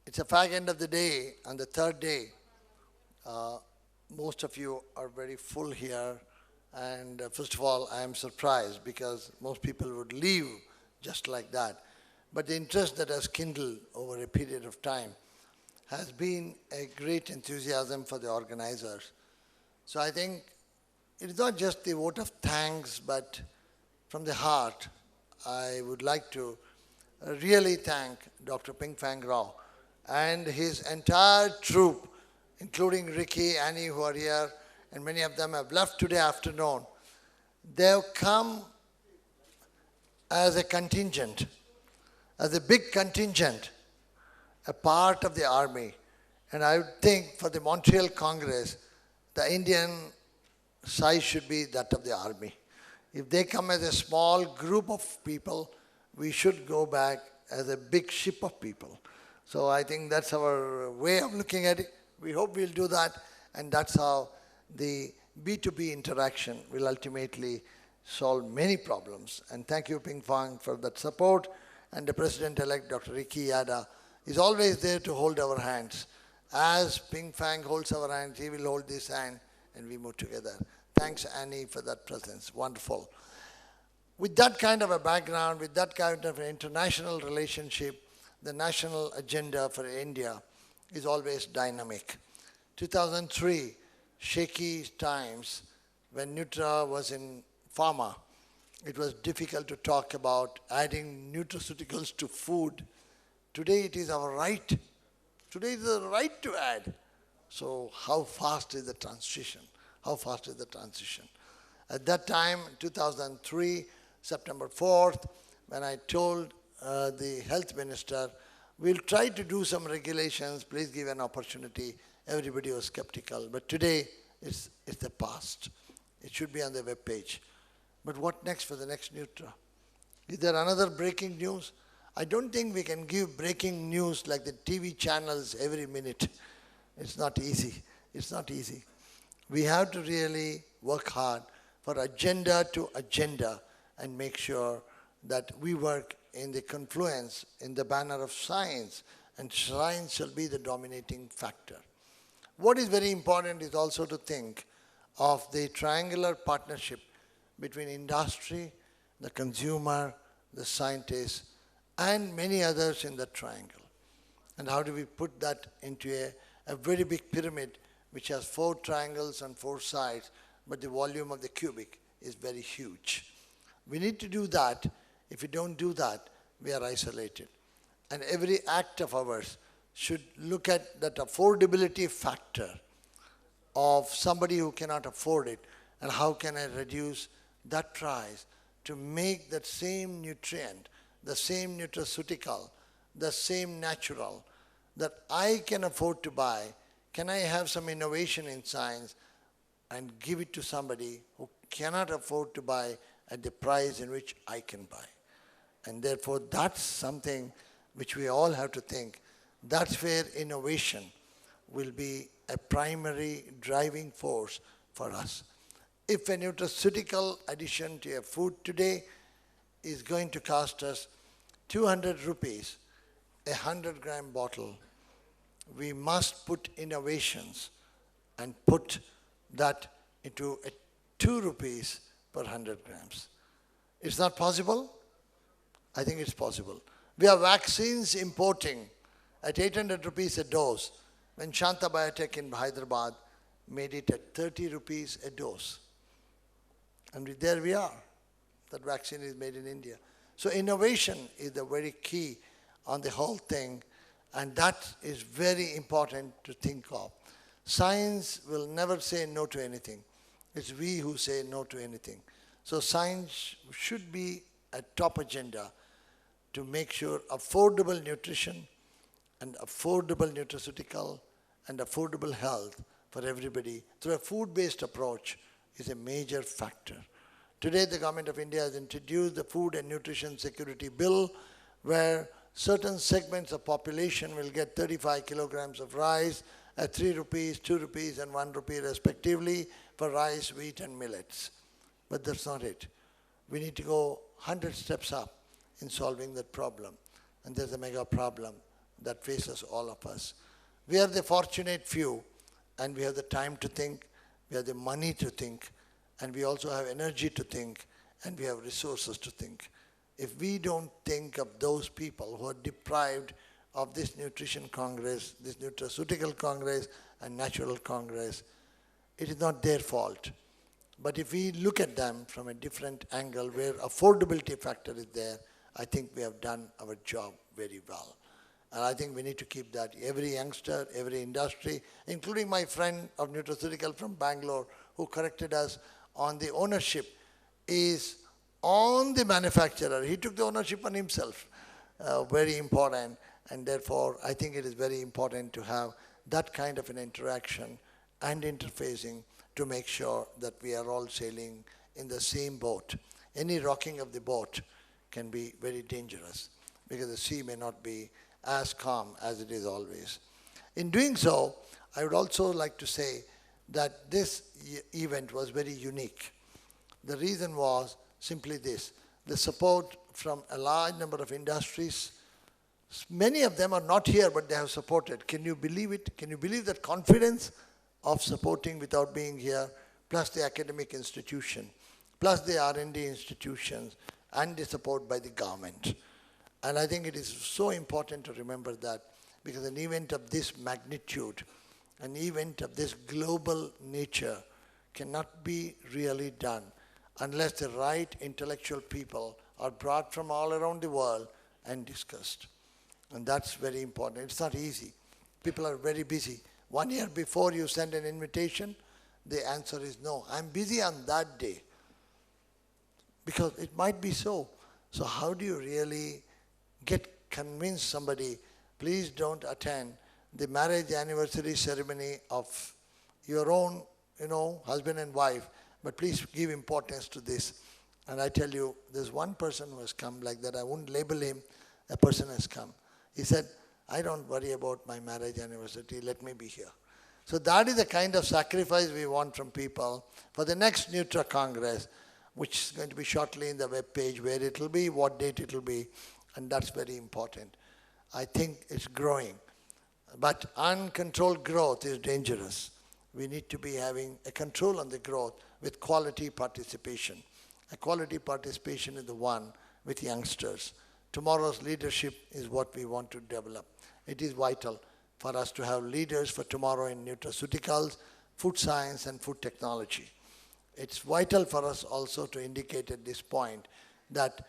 It's a fag end of the day, on the third day. Most of you are very full here, and first of all, I am surprised because most people would leave just like that. But the interest that has kindled over a period of time has been a great enthusiasm for the organizers. So I think it is not just the vote of thanks, but from the heart, I would like to really thank Dr. Ping Fang Rao and his entire troupe, including Ricky, Annie, who are here, and many of them have left today afternoon. They have come as a contingent, as a big contingent, a part of the army. And I would think for the Montreal Congress, the Indian size should be that of the army. If they come as a small group of people, we should go back as a big ship of people. So I think that's our way of looking at it. We hope we'll do that, and that's how the B2B interaction will ultimately solve many problems. And thank you, Ping Fang, for that support. And the President-elect, Dr. Ricky Yada, is always there to hold our hands. As Ping Fang holds our hands, he will hold this hand, and we move together. Thanks, Annie, for that presence. Wonderful. With that kind of a background, with that kind of an international relationship, the national agenda for India is always dynamic. 2003, shaky times, when Nutra was in pharma, it was difficult to talk about adding nutraceuticals to food. Today it is our right. Today it is the right to add. So how fast is the transition? How fast is the transition? At that time, 2003, September 4th, when I told the health minister, we'll try to do some regulations, please give an opportunity. Everybody was skeptical. But today, it's the past. It should be on the web page. But what next for the next Nutra? Is there another breaking news? I don't think we can give breaking news like the TV channels every minute. It's not easy. It's not easy. We have to really work hard for agenda to agenda and make sure that we work in the confluence, in the banner of science, and science shall be the dominating factor. What is very important is also to think of the triangular partnership between industry, the consumer, the scientist, and many others in the triangle. And how do we put that into a very big pyramid which has 4 triangles on 4 sides, but the volume of the cubic is very huge. We need to do that. If we don't do that, we are isolated. And every act of ours should look at that affordability factor of somebody who cannot afford it, and how can I reduce that price to make that same nutrient, the same nutraceutical, the same natural that I can afford to buy. Can I have some innovation in science and give it to somebody who cannot afford to buy at the price in which I can buy? And therefore, that's something which we all have to think. That's where innovation will be a primary driving force for us. If a nutraceutical addition to a food today is going to cost us 200 rupees, a 100-gram bottle, we must put innovations and put that into a 2 rupees per 100 grams. It's not possible? I think it's possible. We have vaccines importing at 800 rupees a dose, when Shanta Biotech in Hyderabad made it at 30 rupees a dose. And there we are. That vaccine is made in India. So innovation is the very key on the whole thing, and that is very important to think of. Science will never say no to anything. It's we who say no to anything. So science should be a top agenda to make sure affordable nutrition and affordable nutraceutical and affordable health for everybody through a food-based approach is a major factor. Today, the Government of India has introduced the Food and Nutrition Security Bill, where certain segments of population will get 35 kilograms of rice at 3 rupees, 2 rupees, and 1 rupee respectively for rice, wheat, and millets. But that's not it. We need to go 100 steps up in solving that problem. And there's a mega problem that faces all of us. We are the fortunate few, and we have the time to think, we have the money to think, and we also have energy to think, and we have resources to think. If we don't think of those people who are deprived of this Nutrition Congress, this Nutraceutical Congress and Natural Congress, it is not their fault. But if we look at them from a different angle where affordability factor is there, I think we have done our job very well. And I think we need to keep that. Every youngster, every industry, including my friend of Nutraceutical from Bangalore who corrected us on the ownership, is on the manufacturer. He took the ownership on himself. Very important. And therefore, I think it is very important to have that kind of an interaction and interfacing to make sure that we are all sailing in the same boat. Any rocking of the boat can be very dangerous because the sea may not be as calm as it is always. In doing so, I would also like to say that this event was very unique. The reason was simply this: the support from a large number of industries. Many of them are not here, but they have supported. Can you believe it? Can you believe that confidence of supporting without being here, plus the academic institution, plus the R&D institutions, and the support by the government? And I think it is so important to remember that, because an event of this magnitude, an event of this global nature cannot be really done unless the right intellectual people are brought from all around the world and discussed. And that's very important. It's not easy. People are very busy. 1 year before you send an invitation, the answer is no. I'm busy on that day. Because it might be so. So how do you really convince somebody, please don't attend the marriage anniversary ceremony of your own, husband and wife, but please give importance to this. And I tell you, there's one person who has come like that. I won't label him. A person has come. He said, I don't worry about my marriage anniversary. Let me be here. So that is the kind of sacrifice we want from people for the next Nutra Congress, which is going to be shortly in the web page, where it will be, what date it will be, and that's very important. I think it's growing. But uncontrolled growth is dangerous. We need to be having a control on the growth with quality participation. A quality participation is the one with youngsters. Tomorrow's leadership is what we want to develop. It is vital for us to have leaders for tomorrow in nutraceuticals, food science, and food technology. It's vital for us also to indicate at this point that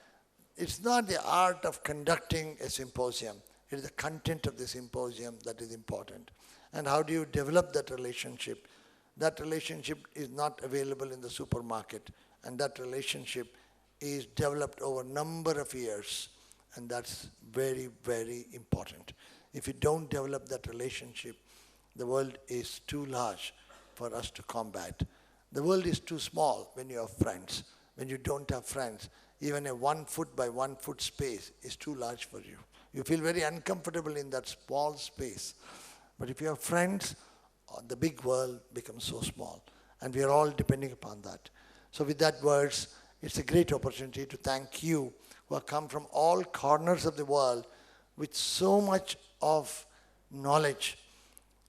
it's not the art of conducting a symposium. It is the content of the symposium that is important. And how do you develop that relationship? That relationship is not available in the supermarket. And that relationship is developed over a number of years. And that's very, very important. If you don't develop that relationship, the world is too large for us to combat. The world is too small when you have friends. When you don't have friends, even a 1 foot by 1 foot space is too large for you. You feel very uncomfortable in that small space. But if you have friends, the big world becomes so small. And we are all depending upon that. So with that words, it's a great opportunity to thank you who have come from all corners of the world with so much of knowledge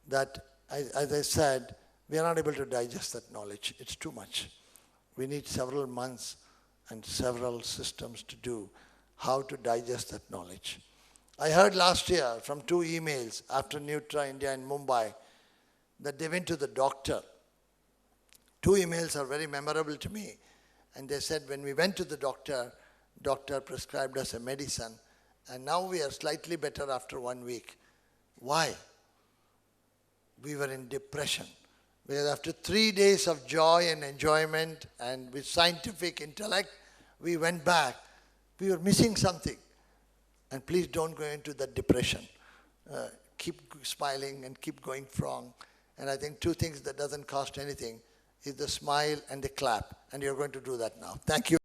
that, as I said, we are not able to digest that knowledge. It's too much. We need several months and several systems to do how to digest that knowledge. I heard last year from 2 emails after Nutra India in Mumbai that they went to the doctor. 2 emails are very memorable to me. And they said, when we went to the doctor prescribed us a medicine, and now we are slightly better after 1 week. Why? We were in depression. Because after 3 days of joy and enjoyment and with scientific intellect, we went back. We were missing something. And please don't go into that depression. Keep smiling and keep going strong. And I think 2 things that doesn't cost anything is the smile and the clap. And you're going to do that now. Thank you.